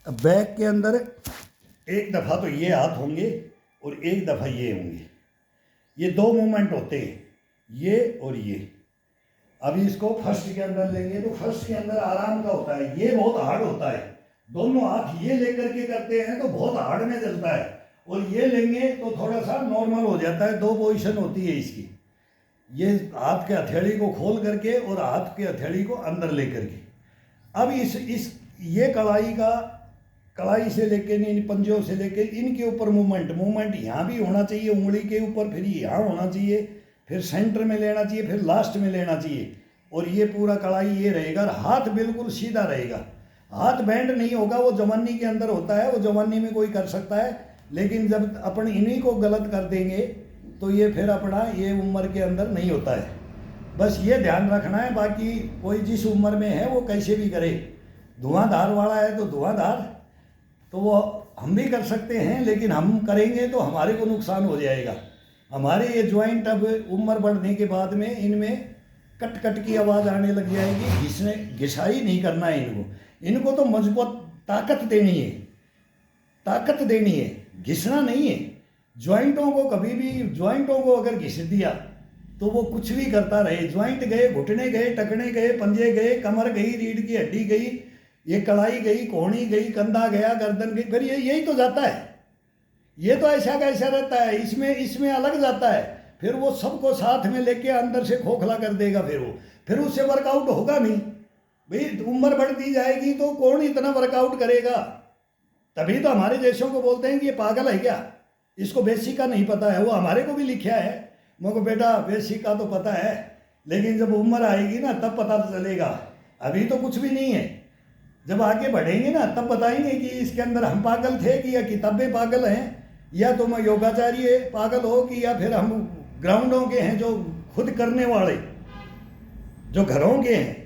Back के अंदर एक दफ़ा तो ये हाथ होंगे और एक दफ़ा ये होंगे, ये दो मूवमेंट होते हैं, ये और ये। अभी इसको फर्स्ट के अंदर लेंगे तो फर्स्ट के अंदर आराम का होता है, ये बहुत हार्ड होता है। दोनों हाथ ये लेकर के करते हैं तो बहुत हार्ड में चलता है, और ये लेंगे तो थोड़ा सा नॉर्मल हो जाता है। दो पोजीशन होती है इसकी, ये हाथ के हथेली को खोल करके और हाथ के हथेली को अंदर लेकर के। अब इस ये कलाई से लेके इन पंजों से लेके इनके ऊपर मूवमेंट यहाँ भी होना चाहिए उंगली के ऊपर, फिर यहाँ होना चाहिए, फिर सेंटर में लेना चाहिए, फिर लास्ट में लेना चाहिए, और ये पूरा कलाई ये रहेगा। हाथ बिल्कुल सीधा रहेगा, हाथ बैंड नहीं होगा। वो जवानी के अंदर होता है, वो जवानी में कोई कर सकता है, लेकिन जब अपन इन्हीं को गलत कर देंगे तो ये फिर अपना ये उम्र के अंदर नहीं होता है। बस ये ध्यान रखना है। बाकी कोई जिस उम्र में है वो कैसे भी करे, धुआंधार वाला है तो धुआंधार तो वो हम भी कर सकते हैं, लेकिन हम करेंगे तो हमारे को नुकसान हो जाएगा। हमारे ये ज्वाइंट अब उम्र बढ़ने के बाद में इनमें कट कट की आवाज़ आने लग जाएगी। घिसाई नहीं करना है इनको तो मजबूत ताकत देनी है, ताकत देनी है, घिसना नहीं है। ज्वाइंटों को कभी भी, ज्वाइंटों को अगर घिस दिया तो वो कुछ भी करता रहे। ज्वाइंट गए, घुटने गए, टकने गए, पंजे गए, कमर गई, रीढ़ की हड्डी गई, ये कलाई गई, कोहनी गई, कंधा गया, गर्दन गई, फिर ये यही तो जाता है। ये तो ऐसा का ऐसा रहता है, इसमें अलग जाता है। फिर वो सबको साथ में लेके अंदर से खोखला कर देगा। फिर उससे वर्कआउट होगा नहीं भाई। उम्र बढ़ती जाएगी तो कौन इतना वर्कआउट करेगा। तभी तो हमारे देशों को बोलते हैं कि ये पागल है क्या, इसको बेसिक का नहीं पता है। वो हमारे को भी लिखा है, मेरे को बेटा बेसिक का तो पता है, लेकिन जब उम्र आएगी ना तब पता चलेगा। अभी तो कुछ भी नहीं है, जब आगे बढ़ेंगे ना तब बताएंगे कि इसके अंदर हम पागल थे कि या किताबें पागल हैं, या तो मैं योगाचार्य पागल हो कि या फिर हम ग्राउंडों के हैं जो खुद करने वाले, जो घरों के हैं,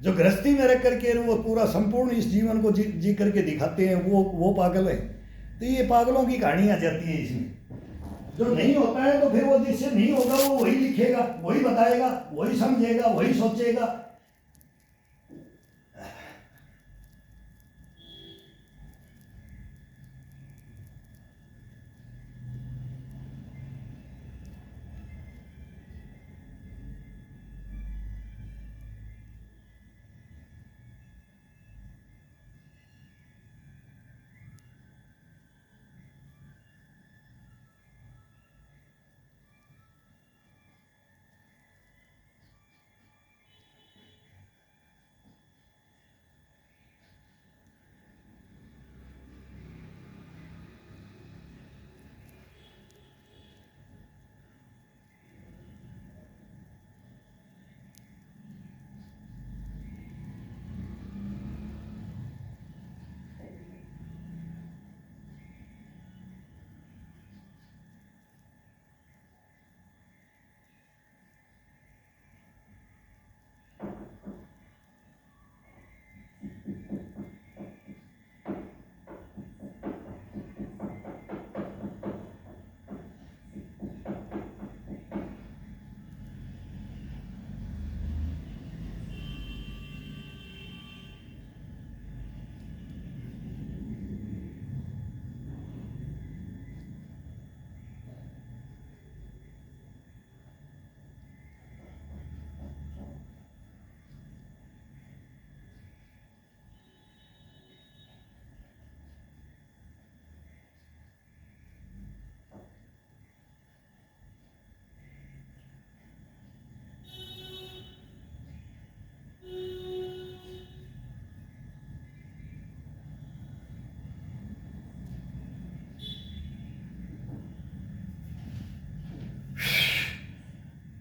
जो गृहस्थी में रह करके वो पूरा संपूर्ण इस जीवन को जी करके दिखाते हैं, वो पागल है। तो ये पागलों की कहानी आ जाती है इसमें। जो नहीं होता है तो फिर वो जिससे नहीं होगा वो वही लिखेगा, वही बताएगा, वही समझेगा, वही सोचेगा।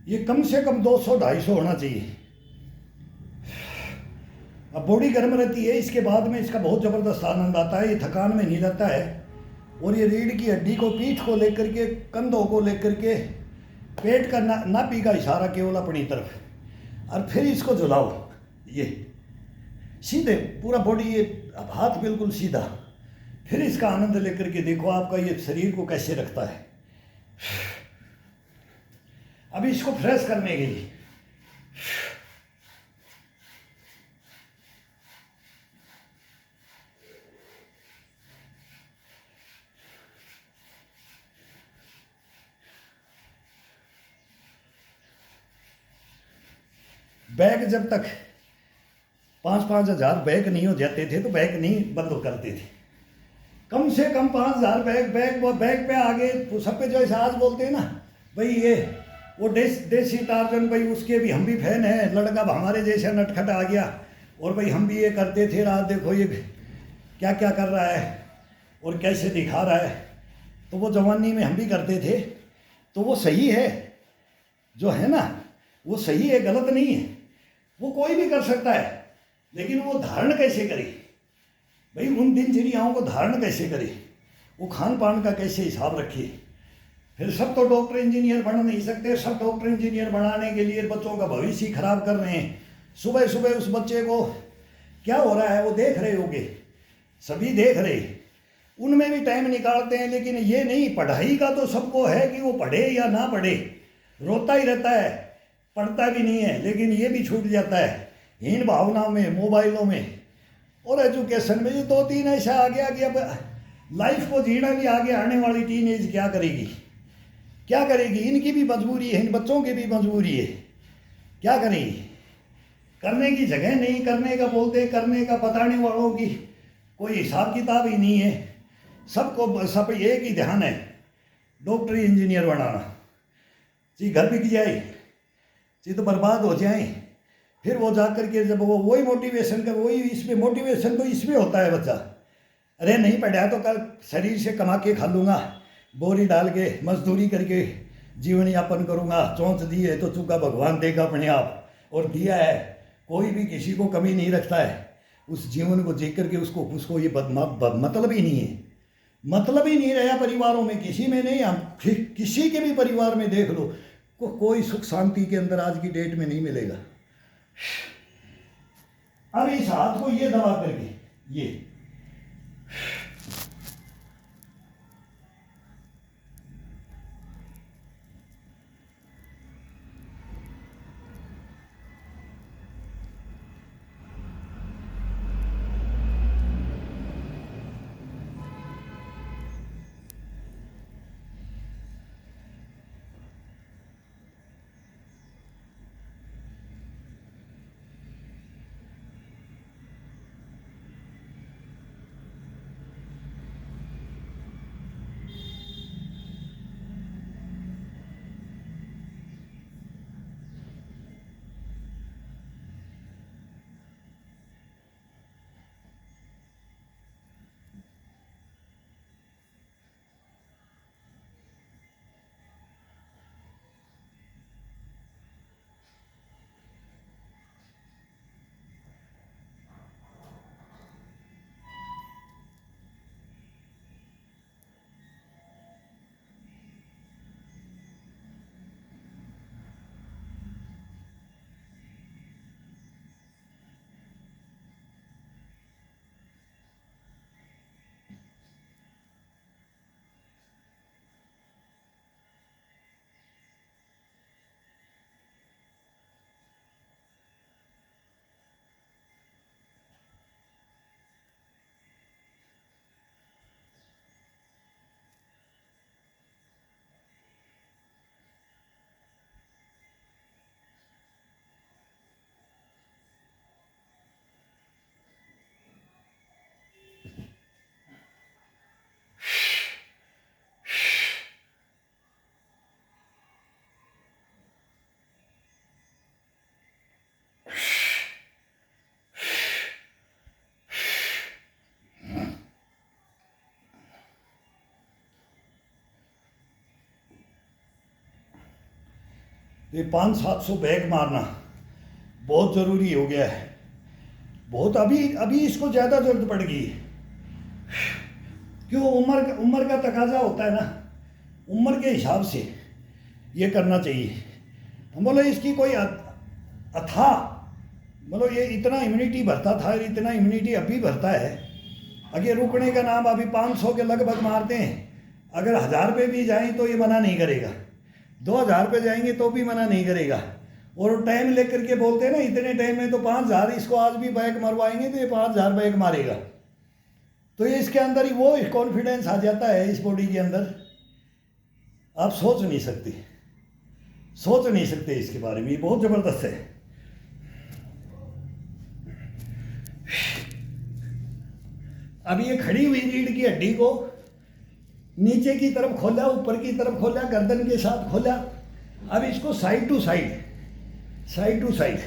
ये कम से कम 200-250 होना चाहिए। अब बॉडी गर्म रहती है, इसके बाद में इसका बहुत ज़बरदस्त आनंद आता है, ये थकान में नहीं रहता है। और ये रीढ़ की हड्डी को, पीठ को लेकर के, कंधों को लेकर के, पेट का नाभि का इशारा केवल अपनी तरफ, और फिर इसको झुलाओ। ये सीधे पूरा बॉडी, ये हाथ बिल्कुल सीधा, फिर इसका आनंद लेकर के देखो आपका ये शरीर को कैसे रखता है। अभी इसको फ्रेश करने के लिए बैग जब तक 5-5 हज़ार बैग नहीं हो जाते थे तो बैग नहीं बंद करते थे। कम से कम 5,000 बैग पे आगे सब पे जैसे आज बोलते हैं ना भाई ये वो देसी टार्जन भाई, उसके भी हम भी फैन हैं। लड़का हमारे जैसा नटखट आ गया और भाई हम भी ये करते थे, रात देखो ये क्या क्या कर रहा है और कैसे दिखा रहा है। तो वो जवानी में हम भी करते थे, तो वो सही है जो है ना, वो सही है, गलत नहीं है। वो कोई भी कर सकता है, लेकिन वो धारण कैसे करे भाई, उन दिनचर्याओं को धारण कैसे करे, वो खान पान का कैसे हिसाब रखे। फिर सब तो डॉक्टर इंजीनियर बन नहीं सकते। सब डॉक्टर इंजीनियर बनाने के लिए बच्चों का भविष्य खराब कर रहे हैं। सुबह सुबह उस बच्चे को क्या हो रहा है वो देख रहे होगे, सभी देख रहे, उनमें भी टाइम निकालते हैं। लेकिन ये नहीं, पढ़ाई का तो सबको है कि वो पढ़े या ना पढ़े, रोता ही रहता है, पढ़ता भी नहीं है। लेकिन ये भी छूट जाता है हीन भावनाओं में, मोबाइलों में और एजुकेशन में। ये 2-3 ऐसा आ गया कि अब लाइफ को जीना भी आगे आने वाली टीनेज क्या करेगी, क्या करेगी। इनकी भी मजबूरी है, इन बच्चों की भी मजबूरी है, क्या करेगी। करने की जगह नहीं, करने का बोलते, करने का बताने वालों की कोई हिसाब किताब ही नहीं है। सबको सब एक ही ध्यान है, डॉक्टर इंजीनियर बनाना। जी घर बिक जाए, जी तो बर्बाद हो जाए। फिर वो जा कर के जब वो वही मोटिवेशन कर, वही इसमें मोटिवेशन तो इसमें होता है बच्चा, अरे नहीं पढ़ा तो कल शरीर से कमा के खा लूँगा, बोरी डाल के मजदूरी करके जीवन यापन करूँगा। चौंच दी है तो चूका भगवान देगा अपने आप, और दिया है, कोई भी किसी को कमी नहीं रखता है। उस जीवन को जी करके उसको ये मतलब ही नहीं है, मतलब ही नहीं रहा परिवारों में, किसी में नहीं। हम किसी के भी परिवार में देख लो, कोई सुख शांति के अंदर आज की डेट में नहीं मिलेगा। अब इस हाथ को ये दबा करके ये ये 500-700 बैग मारना बहुत ज़रूरी हो गया है, बहुत। अभी इसको ज़्यादा जरूरत पड़ गई। क्यों, उम्र का तकाजा होता है ना, उम्र के हिसाब से ये करना चाहिए। हम बोले इसकी कोई अथा, मतलब ये इतना इम्यूनिटी भरता था, इतना इम्यूनिटी अभी भरता है। आगे रुकने का नाम अभी 500 के लगभग मारते हैं। अगर 1000 पे भी जाएं तो ये मना नहीं करेगा, 2000 पे जाएंगे तो भी मना नहीं करेगा। और टाइम लेकर के बोलते हैं ना, इतने टाइम में तो 5000, इसको आज भी बैग मरवाएंगे तो ये 5000 बैग मारेगा। तो ये इसके अंदर ही वो कॉन्फिडेंस आ जाता है इस बॉडी के अंदर, आप सोच नहीं सकते इसके बारे में। ये बहुत ज़बरदस्त है। अब ये खड़ी हुई रीढ़ की हड्डी को नीचे की तरफ खोला, ऊपर की तरफ खोला, गर्दन के साथ खोला। अब इसको side to side, side to side,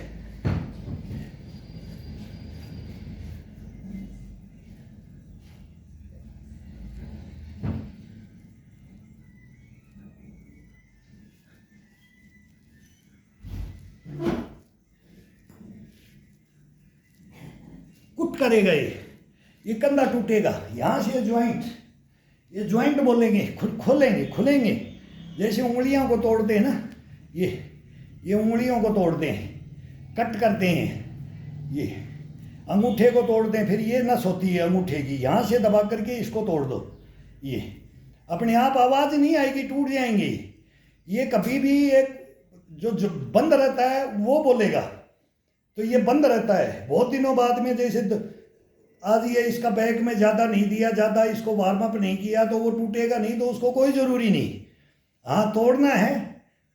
cut करेगा ये कंधा टूटेगा। यहाँ से ये ज्वाइंट बोलेंगे, खोलेंगे, खुलेंगे। जैसे उंगलियों को तोड़ते हैं ना, ये उंगलियों को तोड़ते हैं, कट करते हैं। ये अंगूठे को तोड़ते हैं, फिर ये नस होती है अंगूठे की, यहाँ से दबा करके इसको तोड़ दो। ये अपने आप आवाज़ नहीं आएगी, टूट जाएंगे। ये कभी भी एक जो बंद रहता है वो बोलेगा, तो ये बंद रहता है। बहुत दिनों बाद में जैसे आज ये इसका बैक में ज़्यादा नहीं दिया, ज़्यादा इसको वार्म अप नहीं किया, तो वो टूटेगा नहीं, तो उसको कोई ज़रूरी नहीं। हाँ, तोड़ना है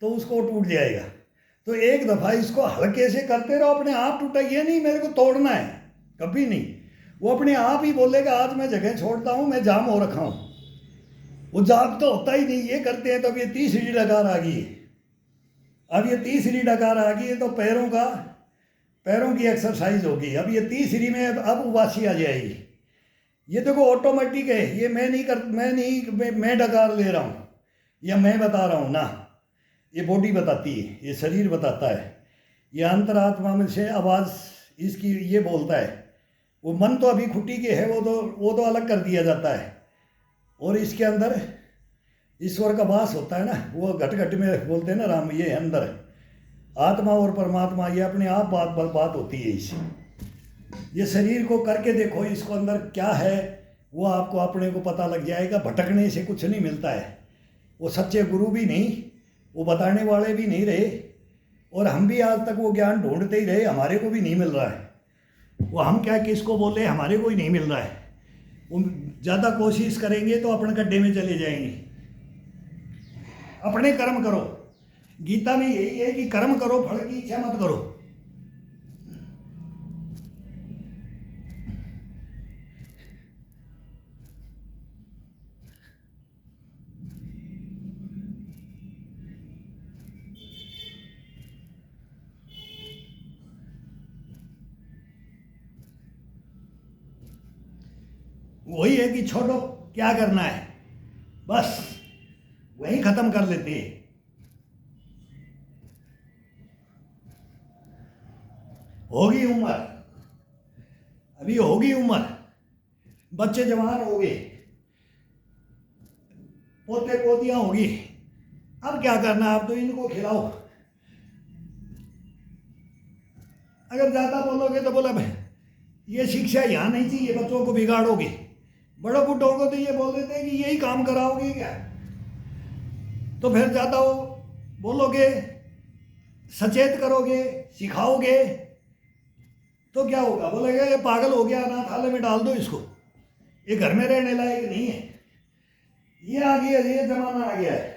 तो उसको टूट जाएगा। तो एक दफ़ा इसको हल्के से करते रहो, अपने आप टूटा। ये नहीं मेरे को तोड़ना है, कभी नहीं। वो अपने आप ही बोलेगा आज मैं जगह छोड़ता हूँ, मैं जाम हो रखा हूँ। वो जाम तो होता ही नहीं। ये करते हैं तो अब ये तीसरी डकार आ गई है। अब ये तीसरी डकार आ गई है तो पैरों की एक्सरसाइज होगी। अब ये तीसरी में अब उबासी आ जाएगी। ये देखो ऑटोमेटिक है, ये मैं डकार ले रहा हूँ या मैं बता रहा हूँ ना, ये बॉडी बताती है, ये शरीर बताता है। ये अंतरात्मा में से आवाज़ इसकी ये बोलता है। वो मन तो अभी खुटी के है, वो तो अलग कर दिया जाता है। और इसके अंदर ईश्वर का वास होता है ना, वो घट घट में बोलते हैं ना राम, ये अंदर आत्मा और परमात्मा, ये अपने आप बात होती है इससे। ये शरीर को करके देखो, इसको अंदर क्या है वो आपको अपने को पता लग जाएगा। भटकने से कुछ नहीं मिलता है। वो सच्चे गुरु भी नहीं, वो बताने वाले भी नहीं रहे, और हम भी आज तक वो ज्ञान ढूंढते ही रहे, हमारे को भी नहीं मिल रहा है। वो हम क्या किसको बोले, हमारे को ही नहीं मिल रहा है। वो ज़्यादा कोशिश करेंगे तो अपने गड्ढे में चले जाएंगे। अपने कर्म करो। गीता में यही है कि कर्म करो, फल की इच्छा मत करो। वही है कि छोड़ो, क्या करना है, बस वही खत्म कर लेते हैं। होगी उम्र, अभी होगी उम्र, बच्चे जवान हो गए, पोते पोतियां होगी। अब क्या करना, आप तो इनको खिलाओ। अगर ज़्यादा बोलोगे तो बोला भाई ये शिक्षा यहाँ नहीं चाहिए, बच्चों को बिगाड़ोगे। बड़े बुढ़ों को तो ये बोल देते हैं कि यही काम कराओगे क्या, तो फिर ज़्यादा बोलोगे, सचेत करोगे, सिखाओगे तो क्या होगा, बोलेगा ये पागल हो गया, अनाथालय में डाल दो इसको, ये घर में रहने लायक नहीं है। ये आ गया, ये जमाना आ गया है।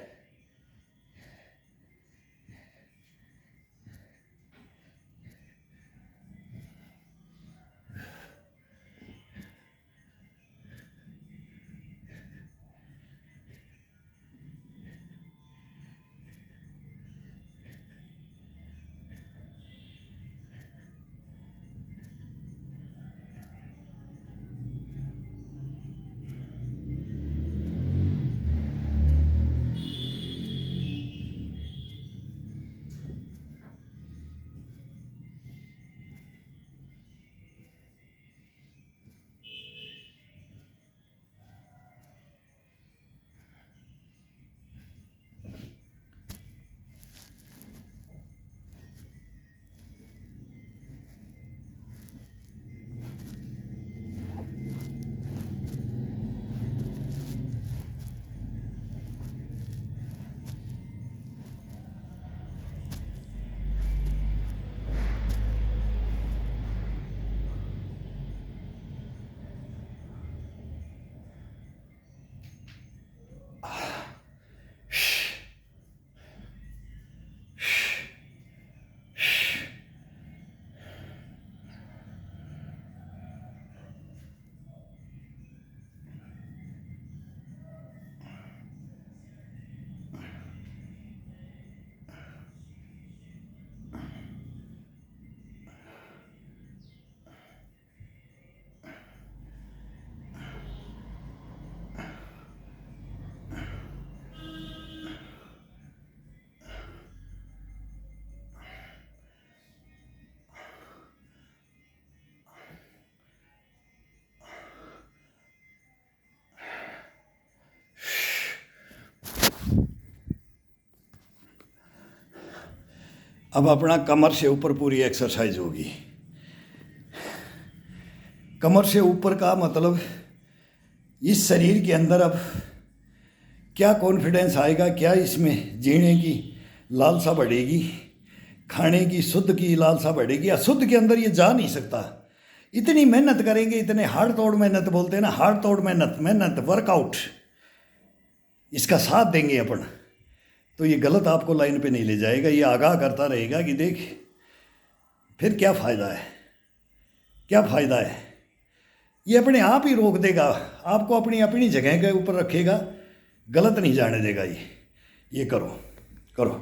अब अपना कमर से ऊपर पूरी एक्सरसाइज होगी। कमर से ऊपर का मतलब इस शरीर के अंदर अब क्या कॉन्फिडेंस आएगा, क्या इसमें जीने की लालसा बढ़ेगी, खाने की शुद्ध की लालसा बढ़ेगी। अशुद्ध के अंदर ये जा नहीं सकता। इतनी मेहनत करेंगे, इतने हार्ड तोड़ मेहनत बोलते हैं ना, हार्ड तोड़ मेहनत वर्कआउट, इसका साथ देंगे अपन, तो ये गलत आपको लाइन पे नहीं ले जाएगा। ये आगाह करता रहेगा कि देख फिर क्या फ़ायदा है, क्या फ़ायदा है। ये अपने आप ही रोक देगा, आपको अपनी अपनी जगह के ऊपर रखेगा, गलत नहीं जाने देगा। ये करो करो।